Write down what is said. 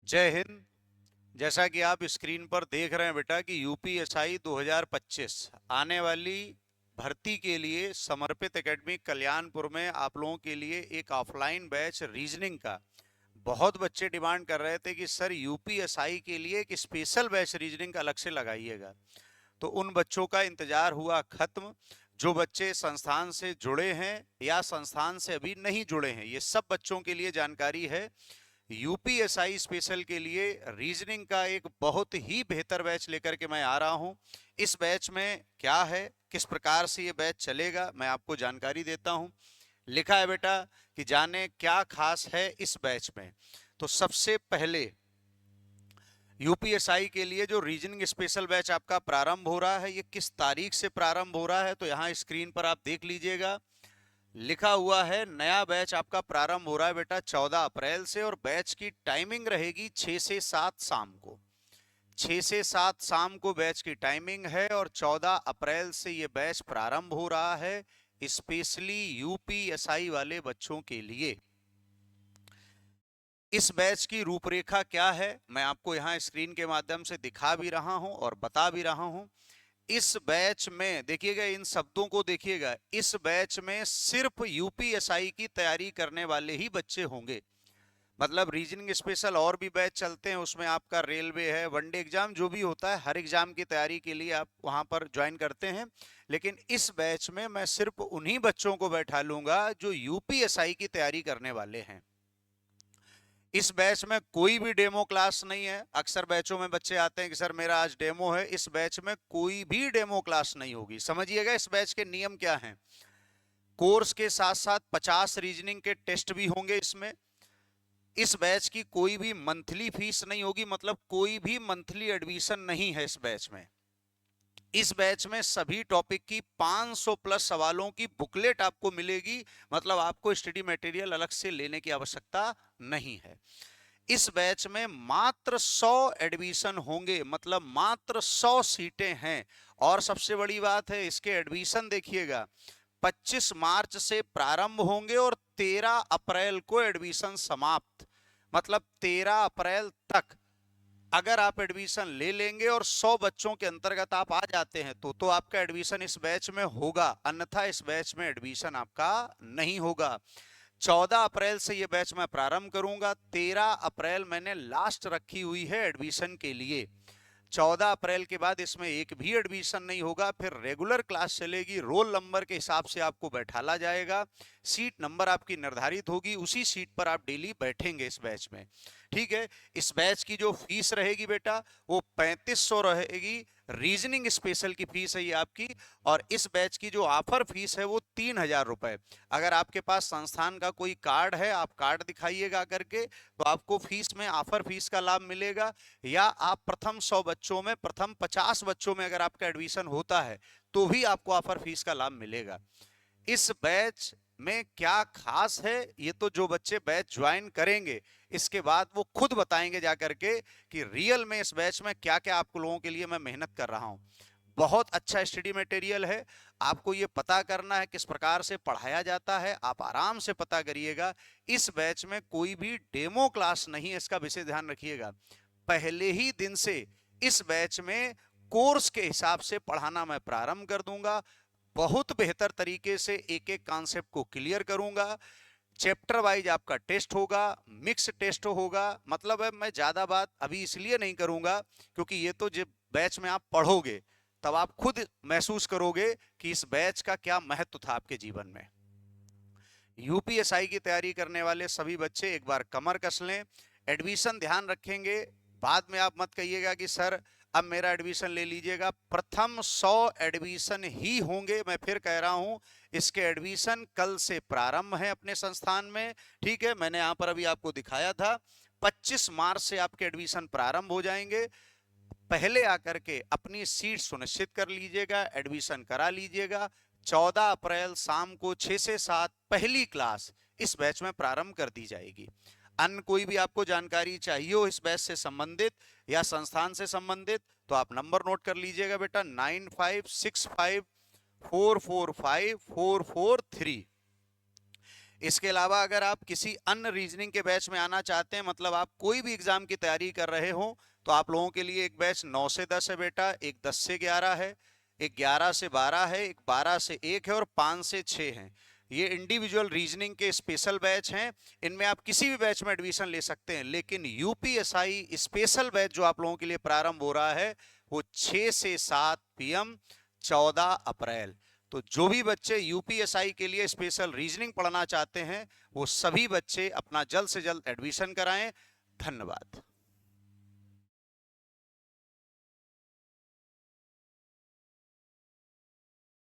जय हिंद। जैसा कि आप स्क्रीन पर देख रहे हैं बेटा कि यूपीएसआई 2025 आने वाली भर्ती के लिए समर्पित एकेडमी कल्याणपुर में आप लोगों के लिए एक ऑफलाइन बैच रीजनिंग का बहुत बच्चे डिमांड कर रहे थे कि सर यूपीएसआई के लिए एक स्पेशल बैच रीजनिंग का अलग से लगाइएगा। तो उन बच्चों का इंतजार हुआ खत्म। जो बच्चे संस्थान से जुड़े हैं या संस्थान से अभी नहीं जुड़े हैं, ये सब बच्चों के लिए जानकारी है। यूपीएसआई स्पेशल के लिए रीजनिंग का एक बहुत ही बेहतर बैच लेकर के मैं आ रहा हूं। इस बैच में क्या है, किस प्रकार से ये बैच चलेगा, मैं आपको जानकारी देता हूं। लिखा है बेटा कि जाने क्या खास है इस बैच में। तो सबसे पहले यूपीएसआई के लिए जो रीजनिंग स्पेशल बैच आपका प्रारंभ हो रहा है, ये किस तारीख से प्रारंभ हो रहा है, तो यहाँ स्क्रीन पर आप देख लीजिएगा। लिखा हुआ है नया बैच आपका प्रारंभ हो रहा है बेटा 14 अप्रैल से, और बैच की टाइमिंग रहेगी 6 से 7 शाम को। 6 से 7 शाम को बैच की टाइमिंग है, और 14 अप्रैल से ये बैच प्रारंभ हो रहा है स्पेशली यूपीएसआई वाले बच्चों के लिए। इस बैच की रूपरेखा क्या है, मैं आपको यहाँ स्क्रीन के माध्यम से दिखा भी रहा हूं और बता भी रहा हूं। इस बैच में देखिएगा, इन शब्दों को देखिएगा, इस बैच में सिर्फ यूपीएसआई की तैयारी करने वाले ही बच्चे होंगे। मतलब रीजनिंग स्पेशल और भी बैच चलते हैं, उसमें आपका रेलवे है, वनडे एग्जाम जो भी होता है, हर एग्जाम की तैयारी के लिए आप वहां पर ज्वाइन करते हैं। लेकिन इस बैच में मैं सिर्फ उन्हीं बच्चों को बैठा लूंगा जो यूपीएसआई की तैयारी करने वाले हैं। इस बैच में कोई भी डेमो क्लास नहीं है। अक्सर बैचों में बच्चे आते हैं कि सर मेरा आज डेमो है, इस बैच में कोई भी डेमो क्लास नहीं होगी। समझिएगा इस बैच के नियम क्या हैं। कोर्स के साथ साथ 50 रीजनिंग के टेस्ट भी होंगे इसमें। इस बैच की कोई भी मंथली फीस नहीं होगी, मतलब कोई भी मंथली एडमिशन नहीं है इस बैच में। इस बैच में सभी टॉपिक की 500 प्लस सवालों की बुकलेट आपको मिलेगी, मतलब आपको स्टडी मटेरियल अलग से लेने की आवश्यकता नहीं है। इस बैच में मात्र 100 एडमिशन होंगे, मतलब मात्र 100 सीटें हैं। और सबसे बड़ी बात है, इसके एडमिशन देखिएगा 25 मार्च से प्रारंभ होंगे और 13 अप्रैल को एडमिशन समाप्त। मतलब 13 अप्रैल तक अगर आप एडमिशन ले लेंगे और 100 बच्चों के अंतर्गत आप आ जाते हैं तो आपका एडमिशन इस बैच में होगा, अन्यथा इस बैच में एडमिशन आपका नहीं होगा। 14 अप्रैल से ये बैच मैं प्रारंभ करूंगा, 13 अप्रैल मैंने लास्ट रखी हुई है एडमिशन के लिए। 14 अप्रैल के बाद इसमें एक भी एडमिशन नहीं होगा। फिर रेगुलर क्लास चलेगी, रोल नंबर के हिसाब से आपको बैठाला जाएगा, सीट नंबर आपकी निर्धारित होगी, उसी सीट पर आप डेली बैठेंगे इस बैच में। ठीक है। इस बैच की जो फीस रहेगी बेटा वो 3500 रहेगी। रीजनिंग स्पेशल की फीस है ये आपकी। और इस बैच की जो ऑफर फीस है वो 3000 रुपए। अगर आपके पास संस्थान का कोई कार्ड है, आप कार्ड दिखाइएगा करके, तो आपको फीस में ऑफर फीस का लाभ मिलेगा। या आप प्रथम 100 बच्चों में, प्रथम 50 बच्चों में अगर आपका एडमिशन होता है तो भी आपको ऑफर फीस का लाभ मिलेगा। इस बैच में क्या खास है, ये तो जो बच्चे बैच ज्वाइन करेंगे इसके बाद वो खुद बताएंगे जाकर के कि रियल में इस बैच में क्या क्या आप लोगों के लिए मैं मेहनत कर रहा हूं। बहुत अच्छा स्टडी मटेरियल है। आपको ये पता करना है किस प्रकार से पढ़ाया जाता है, आप आराम से पता करिएगा। इस बैच में कोई भी डेमो क्लास नहीं है, इसका विशेष ध्यान रखिएगा। पहले ही दिन से इस बैच में कोर्स के हिसाब से पढ़ाना मैं प्रारंभ कर दूंगा। बहुत बेहतर तरीके से एक एक कॉन्सेप्ट को क्लियर करूंगा। चैप्टर वाइज आपका टेस्ट होगा, मिक्स टेस्ट होगा। मतलब है मैं ज्यादा बात अभी इसलिए नहीं करूंगा क्योंकि ये तो जब बैच में आप पढ़ोगे तब आप खुद महसूस करोगे कि इस बैच का क्या महत्व था आपके जीवन में। यूपीएसआई की तैयारी करने वाले सभी बच्चे एक बार कमर कस लें, एडमिशन ध्यान रखेंगे। बाद में आप मत कहिएगा कि सर अब मेरा एडमिशन ले लीजिएगा। प्रथम 100 एडमिशन ही होंगे, मैं फिर कह रहा हूं। इसके एडमिशन कल से प्रारंभ है अपने संस्थान में। ठीक है, मैंने यहां पर अभी आपको दिखाया था 25 मार्च से आपके एडमिशन प्रारंभ हो जाएंगे। पहले आकर के अपनी सीट सुनिश्चित कर लीजिएगा, एडमिशन करा लीजिएगा। 14 अप्रैल शाम को 6 से 7 पहली क्लास इस बैच में प्रारंभ कर दी जाएगी। अन्य कोई भी आपको जानकारी चाहिए हो इस बैच से संबंधित या संस्थान से संबंधित तो आप नंबर नोट कर लीजिएगा बेटा, 9565445443। इसके अलावा अगर आप किसी अन्य रीजनिंग के बैच में आना चाहते हैं, मतलब आप कोई भी एग्जाम की तैयारी कर रहे हो, तो आप लोगों के लिए एक बैच 9 से 10 है बेटा, एक 10 से 11 है, एक 11 से 12 है, एक 12 से 1 है और 5 से 6 है। ये इंडिविजुअल रीजनिंग के स्पेशल बैच हैं। इनमें आप किसी भी बैच में एडमिशन ले सकते हैं, लेकिन यूपीएसआई स्पेशल बैच जो आप लोगों के लिए प्रारंभ हो रहा है वो 6 से 7 पीएम 14 अप्रैल। तो जो भी बच्चे यूपीएसआई के लिए स्पेशल रीजनिंग पढ़ना चाहते हैं वो सभी बच्चे अपना जल्द से जल्द एडमिशन कराएं। धन्यवाद।